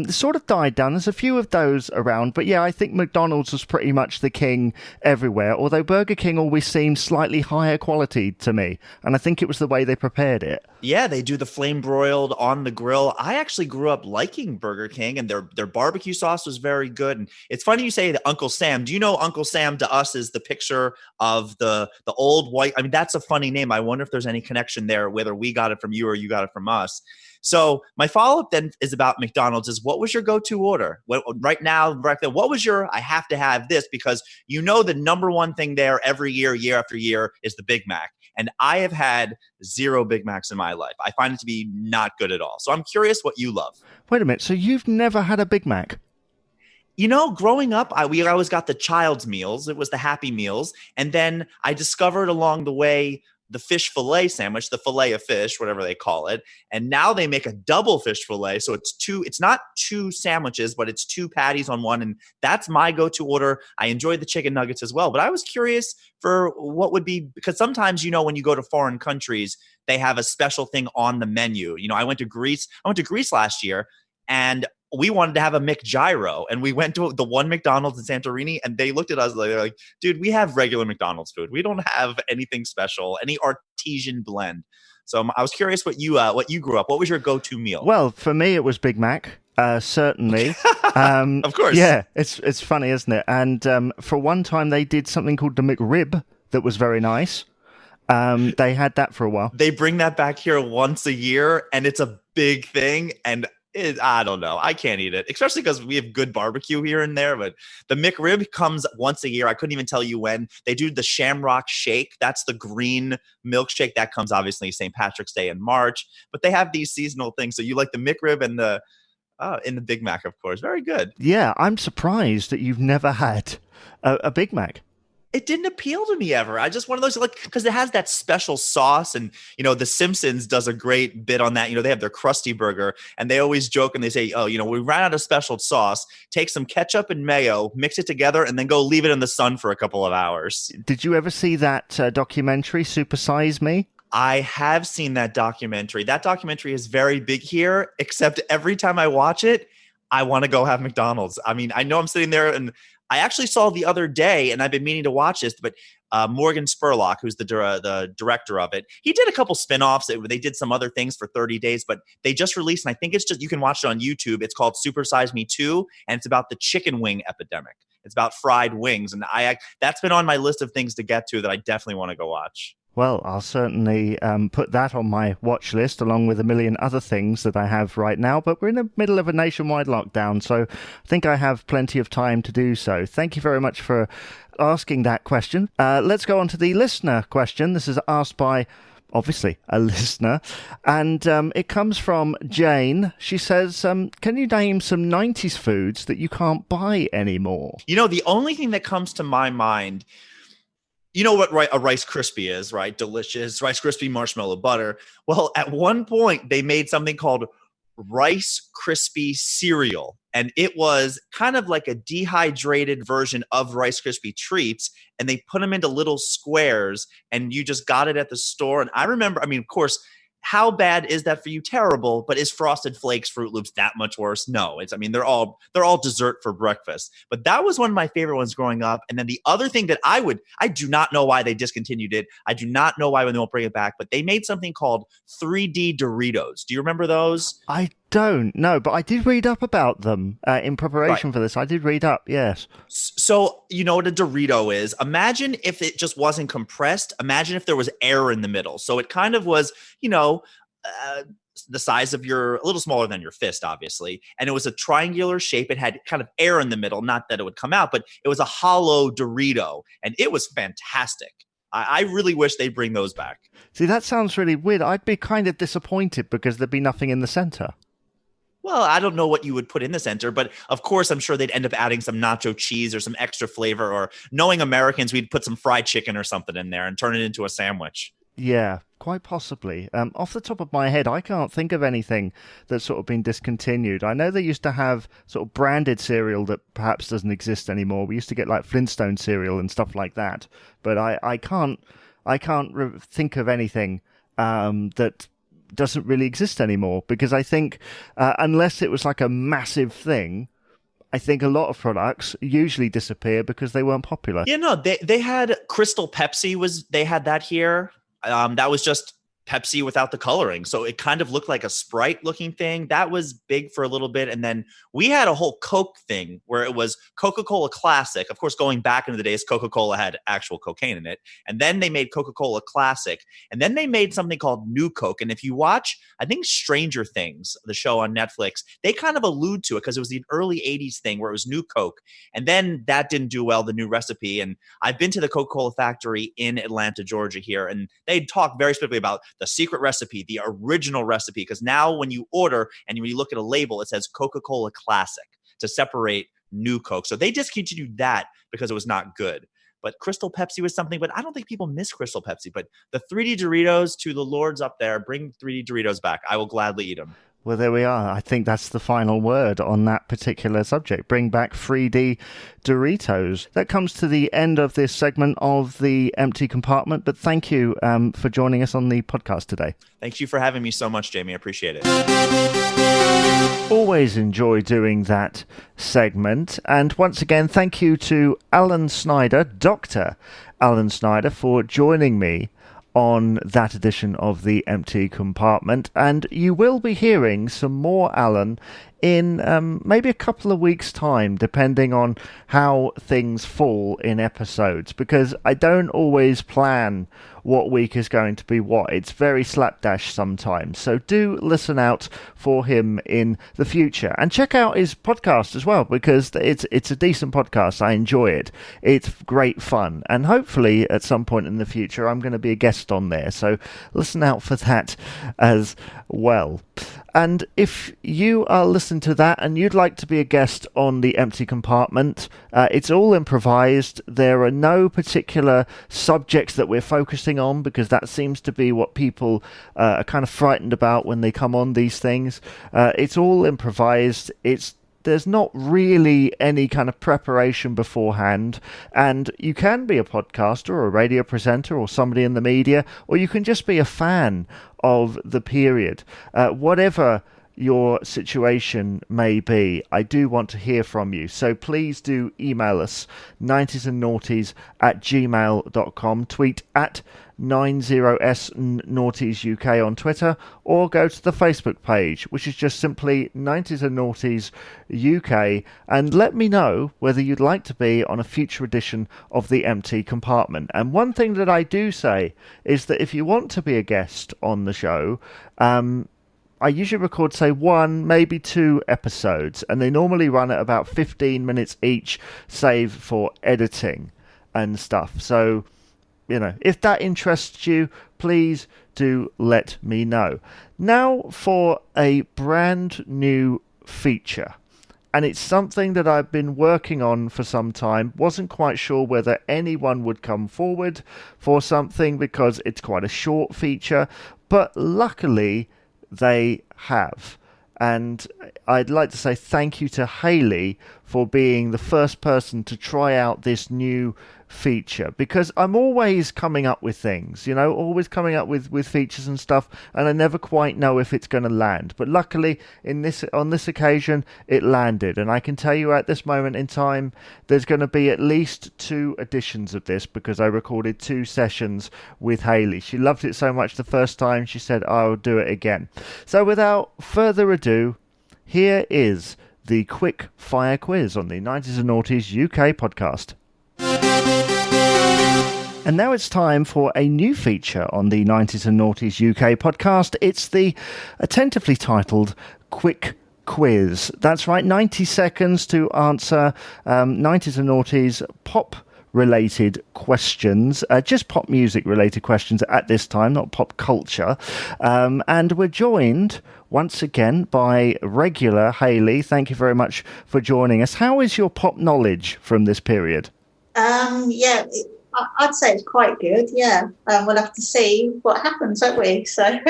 Sort of died down. There's a few of those around. But yeah, I think McDonald's was pretty much the king everywhere, although Burger King always seemed slightly higher quality to me. And I think it was the way they prepared it. Yeah, they do the flame broiled on the grill. I actually grew up liking Burger King, and their barbecue sauce was very good. And it's funny you say that Uncle Sam. Do you know Uncle Sam to us is the picture of the old white? I mean, that's a funny name. I wonder if there's any connection there, whether we got it from you or you got it from us. So my follow-up then is about McDonald's is what was your go-to order? Right now, what was your, I have to have this, because you know the number one thing there every year, year after year is the Big Mac. And I have had 0 Big Macs in my life. I find it to be not good at all. So I'm curious what you love. Wait a minute. So you've never had a Big Mac? You know, growing up, we always got the child's meals. It was the Happy Meals. And then I discovered along the way the fish fillet sandwich, the fillet of fish, whatever they call it. And now they make a double fish fillet. So it's not 2 sandwiches, but it's 2 patties on one. And that's my go-to order. I enjoy the chicken nuggets as well. But I was curious for what would be, because sometimes, when you go to foreign countries, they have a special thing on the menu. I went to Greece last year, and we wanted to have a McGyro, and we went to the one McDonald's in Santorini, and they looked at us like, dude, we have regular McDonald's food. We don't have anything special, any artesian blend. So I was curious what you grew up. What was your go-to meal? Well, for me, it was Big Mac. Certainly. Of course. Yeah, it's funny, isn't it? And for one time, they did something called the McRib that was very nice. They had that for a while. They bring that back here once a year, and it's a big thing. And I don't know. I can't eat it, especially because we have good barbecue here and there. But the McRib comes once a year. I couldn't even tell you when. They do the Shamrock Shake. That's the green milkshake. That comes obviously St. Patrick's Day in March. But they have these seasonal things. So you like the McRib and the Big Mac, of course. Very good. Yeah, I'm surprised that you've never had a Big Mac. It didn't appeal to me ever. I just one of those, because it has that special sauce, and The Simpsons does a great bit on that. They have their Krusty Burger, and they always joke and they say, "Oh, we ran out of special sauce. Take some ketchup and mayo, mix it together, and then go leave it in the sun for a couple of hours." Did you ever see that documentary, Super Size Me? I have seen that documentary. That documentary is very big here, except every time I watch it, I want to go have McDonald's. I mean, I know I'm sitting there, and I actually saw the other day, and I've been meaning to watch this, but Morgan Spurlock, who's the director of it, he did a couple spinoffs. They did some other things for 30 days, but they just released, and I think it's just, you can watch it on YouTube. It's called Super Size Me 2, and it's about the chicken wing epidemic. It's about fried wings, and that's been on my list of things to get to that I definitely want to go watch. Well, I'll certainly put that on my watch list along with a million other things that I have right now. But we're in the middle of a nationwide lockdown, so I think I have plenty of time to do so. Thank you very much for asking that question. Let's go on to the listener question. This is asked by, obviously, a listener. And it comes from Jane. She says, can you name some 90s foods that you can't buy anymore? The only thing that comes to my mind, you know what a Rice Krispie is, right? Delicious Rice Krispie marshmallow butter. Well, at one point, they made something called Rice Krispie cereal. and it was kind of like a dehydrated version of Rice Krispie treats, and they put them into little squares, and you just got it at the store. And I remember, I mean, of course, how bad is that for you? Terrible. But is Frosted Flakes, Fruit Loops that much worse? No. I mean, they're all dessert for breakfast. But that was one of my favorite ones growing up. And then the other thing that I do not know why they discontinued it. I do not know why they won't bring it back. But they made something called 3D Doritos. Do you remember those? I don't know, but I did read up about them in preparation for this. I did read up, yes. So you know what a Dorito is. Imagine if it just wasn't compressed. Imagine if there was air in the middle. So it kind of was, the size of a little smaller than your fist, obviously. And it was a triangular shape. It had kind of air in the middle, not that it would come out, but it was a hollow Dorito. And it was fantastic. I really wish they'd bring those back. See, that sounds really weird. I'd be kind of disappointed because there'd be nothing in the center. Well, I don't know what you would put in the center, but of course, I'm sure they'd end up adding some nacho cheese or some extra flavor, or knowing Americans, we'd put some fried chicken or something in there and turn it into a sandwich. Yeah, quite possibly. Off the top of my head, I can't think of anything that's sort of been discontinued. I know they used to have sort of branded cereal that perhaps doesn't exist anymore. We used to get like Flintstone cereal and stuff like that, but I can't think of anything that doesn't really exist anymore, because I think unless it was like a massive thing, I think a lot of products usually disappear because they weren't popular. Yeah, no, they had Crystal Pepsi they had that here. That was just Pepsi without the coloring. So it kind of looked like a Sprite looking thing. That was big for a little bit. And then we had a whole Coke thing where it was Coca-Cola Classic. Of course, going back into the days, Coca-Cola had actual cocaine in it. And then they made Coca-Cola Classic. And then they made something called New Coke. And if you watch, I think Stranger Things, the show on Netflix, they kind of allude to it because it was the early 80s thing where it was New Coke. And then that didn't do well, the new recipe. And I've been to the Coca-Cola factory in Atlanta, Georgia here. And they talk very specifically about the secret recipe, the original recipe, because now when you order and when you look at a label, it says Coca-Cola Classic to separate New Coke. So they discontinued that because it was not good. But Crystal Pepsi was something, but I don't think people miss Crystal Pepsi. But the 3D Doritos, to the lords up there, bring 3D Doritos back. I will gladly eat them. Well, there we are. I think that's the final word on that particular subject. Bring back 3D Doritos. That comes to the end of this segment of the Empty Compartment, but thank you for joining us on the podcast today. Thank you for having me so much, Jamie. I appreciate it. Always enjoy doing that segment. And once again, thank you to Alan Snyder, Dr. Alan Snyder, for joining me on that edition of the Empty Compartment. And you will be hearing some more Alan in maybe a couple of weeks' time, depending on how things fall in episodes, because I don't always plan what week is going to be what. It's very slapdash sometimes. So do listen out for him in the future. And check out his podcast as well, because it's a decent podcast. I enjoy it. It's great fun. And hopefully at some point in the future, I'm going to be a guest on there. So listen out for that as well. And if you are listening to that and you'd like to be a guest on the Empty Compartment, it's all improvised. There are no particular subjects that we're focusing on, because that seems to be what people are kind of frightened about when they come on these things. It's all improvised. There's not really any kind of preparation beforehand, and you can be a podcaster or a radio presenter or somebody in the media, or you can just be a fan of the period. Whatever your situation may be, I do want to hear from you. So please do email us, NinetiesNNoughties@gmail.com, tweet at 90s UK on Twitter, or go to the Facebook page, which is just simply 90s UK, and let me know whether you'd like to be on a future edition of the Empty Compartment. And one thing that I do say is that if you want to be a guest on the show, I usually record, say, 1, maybe 2 episodes, and they normally run at about 15 minutes each, save for editing and stuff. So, if that interests you, please do let me know. Now for a brand new feature. And it's something that I've been working on for some time. Wasn't quite sure whether anyone would come forward for something because it's quite a short feature. But luckily, they have. And I'd like to say thank you to Hayley for being the first person to try out this new feature, because I'm always coming up with things, always coming up with features and stuff, and I never quite know if it's going to land. But luckily on this occasion it landed, and I can tell you at this moment in time there's going to be at least 2 editions of this, because I recorded 2 sessions with Hayley. She loved it so much the first time, she said I'll do it again. So without further ado, here is the quick fire quiz on the 90s and Noughties UK podcast. And now it's time for a new feature on the 90s and Noughties UK podcast. It's the attentively titled Quick Quiz. That's right, 90 seconds to answer 90s and Noughties pop-related questions, just pop music-related questions at this time, not pop culture. And we're joined once again by regular Hayley. Thank you very much for joining us. How is your pop knowledge from this period? Yeah, I'd say it's quite good, yeah. We'll have to see what happens, won't we? So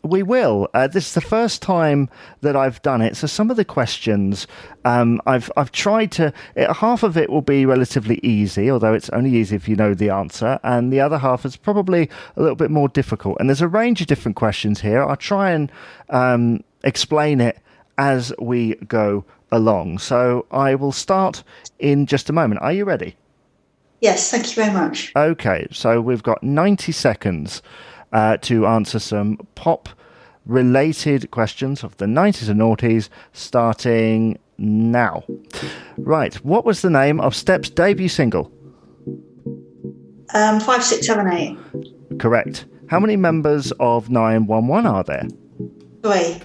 we will. This is the first time that I've done it, so some of the questions I've tried to... half of it will be relatively easy, although it's only easy if you know the answer, and the other half is probably a little bit more difficult. And there's a range of different questions here. I'll try and explain it as we go along. So I will start in just a moment. Are you ready? Yes, thank you very much. Okay, so we've got 90 seconds to answer some pop-related questions of the 90s and Noughties, starting now. Right, what was the name of Step's debut single? 5, 6, 7, 8. Correct. How many members of 911 are there? 3.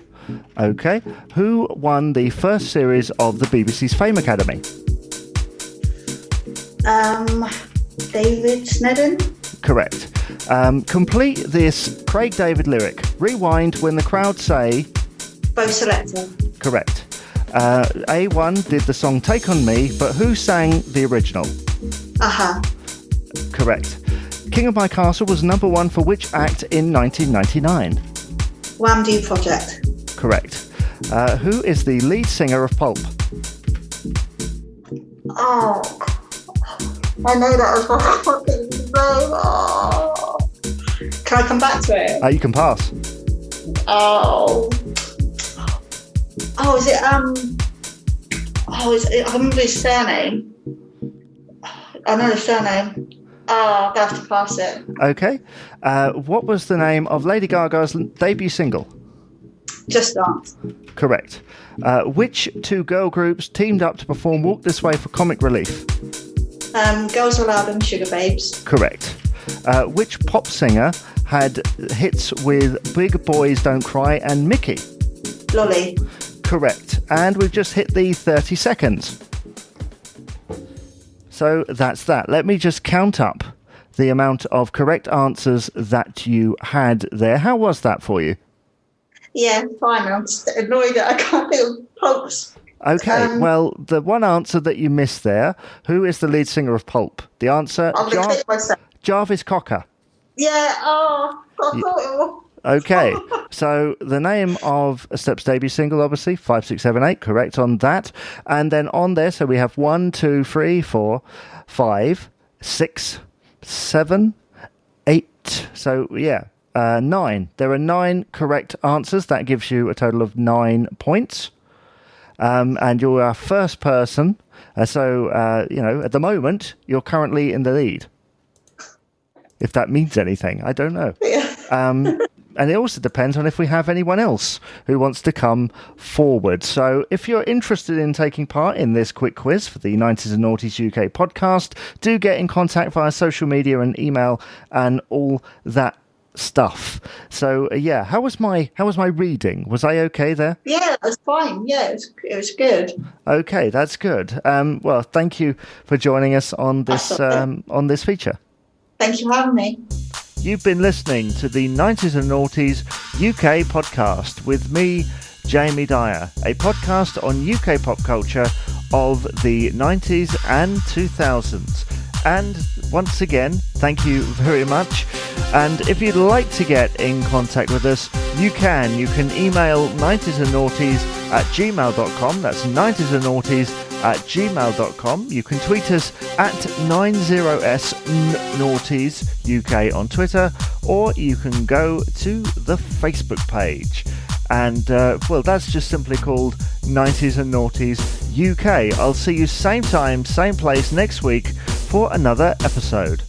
Okay. Who won the first series of the BBC's Fame Academy? David Snedden. Correct. Complete this Craig David lyric. Rewind when the crowd say... Bo Selector. Correct. A1 did the song Take On Me, but who sang the original? Aha. Correct. King of My Castle was number 1 for which act in 1999? Wham Do Project. Correct. Who is the lead singer of Pulp? Oh, I know that was my fucking name. Oh. Can I come back to it? You can pass. Oh, is it, I remember his surname. I know his surname. Oh, I have to pass it. Okay. What was the name of Lady Gaga's debut single? Just Dance. Correct. Which 2 girl groups teamed up to perform Walk This Way for comic relief? Girls Aloud and Sugar Babes. Correct. Which pop singer had hits with Big Boys Don't Cry and Mickey? Lolly. Correct. And we've just hit the 30 seconds. So that's that. Let me just count up the amount of correct answers that you had there. How was that for you? Yeah, fine. I'm just annoyed that I can't do Pulps. Okay, well, the one answer that you missed there, who is the lead singer of Pulp? The answer, Jarvis Cocker. Yeah, I thought it was. Okay, so the name of Step's debut single, obviously, 5, 6, 7, 8, correct on that. And then on there, so we have 1, 2, 3, 4, 5, 6, 7, 8. So, yeah, 9. There are 9 correct answers. That gives you a total of 9 points. And you're our first person. So, at the moment, you're currently in the lead. If that means anything, I don't know. Yeah. And it also depends on if we have anyone else who wants to come forward. So if you're interested in taking part in this quick quiz for the 90s and Noughties UK podcast, do get in contact via social media and email and all that stuff. So how was my reading? Was I okay there? Yeah, it was fine. Yeah, it was good. Okay, that's good. Well, thank you for joining us on this feature. Thank you for having me. You've been listening to the 90s and Noughties UK podcast with me, Jamie Dyer, a podcast on UK pop culture of the 90s and 2000s. And once again, thank you very much. And if you'd like to get in contact with us, you can. You can email 90esnnnoughties@gmail.com. That's 90esnnnoughties@gmail.com. You can tweet us at 90esNoughties UK on Twitter, or you can go to the Facebook page. And, well, that's just simply called 90s and Noughties UK. I'll see you same time, same place next week for another episode.